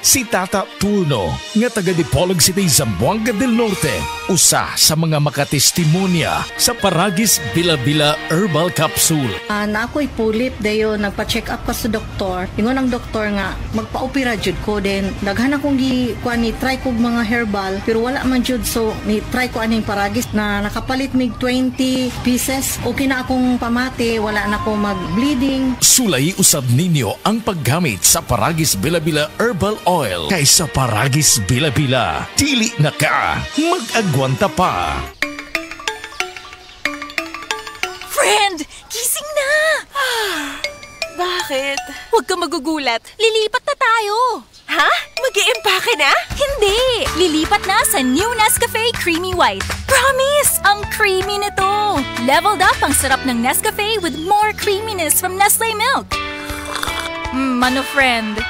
Si Tata Turno, nga taga Dipolog City, Zamboanga del Norte, usa sa mga makatestimonya sa Paragis Bila-Bila Herbal Capsule. Na ako'y pulip dayo, nagpa-check up ka sa doktor. Ingon ang doktor nga, magpa-opera jud ko din. Daghan akong try kog mga herbal, pero wala man jud, so ni try ko aning Paragis na nakapalit mig 20 pieces. Okay na akong pamati, wala na akong mag-bleeding. Sulay usab ninyo ang paggamit sa Paragis Bila-Bila Herbal Oil kaysa Paragis Bila-Bila. Dili na ka, mag-agwanta pa. Friend, gising na! Bakit? Huwag ka magugulat, lilipat na tayo! Ha? Mag-i-empake na? Hindi! Lilipat na sa new Nescafe Creamy White. Promise! Ang creamy nito! Leveled up ang sarap ng Nescafe with more creaminess from Nestle Milk. Ano friend?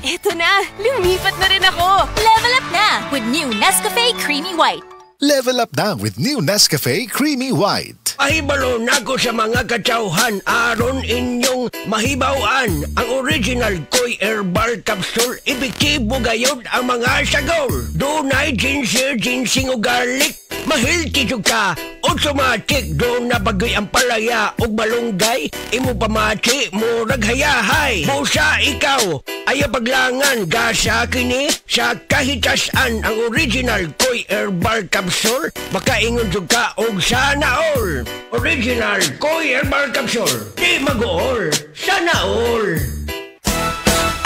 Eto na! Lumipat na rin ako! Level up na with new Nescafe Creamy White. Level up na with new Nescafe Creamy White. Mahibalo na ko sa mga katsauhan aron inyong mahibawan ang original Koy Herbal Capsule. Epektibo gayod ang mga sagol. Dunay ginseng, ginseng o garlic. Mahilti ka, automatic. Doon na bagay ang palaya o malunggay. Imo pamati, murag hayahay. Busa ikaw, ayaw paglangan. Gasa kini sa kahitasan ang original Koy Herbal Capsule. Makaingon ka og sana all. Original Koy Herbal Capsule. Di mag-all, sana all.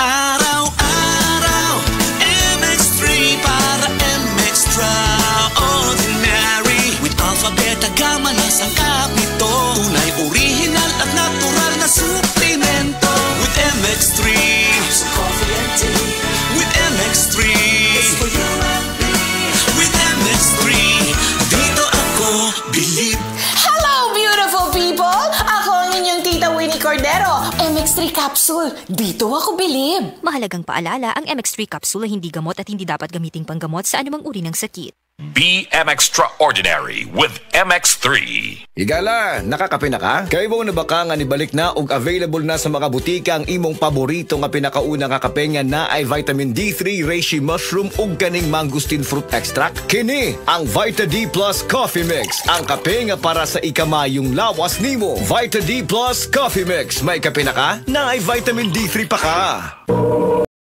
Araw-araw, MX3 para extraordinary. With alpha, beta, gamma, lasang kapito. Tunay, original at natural na suplemento. With MX3, it's coffee and tea. With MX3, it's for you and me. With MX3, dito ako believe. Hello, beautiful people! Ako ang inyong tita Winnie Cordero. MX3 Capsule. Dito ako bilib. Mahalagang paalala, ang MX3 Capsule ay hindi gamot at hindi dapat gamiting panggamot sa anumang uri ng sakit. Be extraordinary with MX3. Higala, nakakape na ka? Kaya mo na ba ka nga nibalik na og available na sa mga butika ang imong paborito nga pinakauna nga kape nga na ay vitamin D3, reishi mushroom ug kaning mangosteen fruit extract? Kini ang Vita D Plus Coffee Mix, ang kape nga para sa ikamayong lawas nimo. Vita D Plus Coffee Mix, may kape na ka? Na ay vitamin D3 pa ka.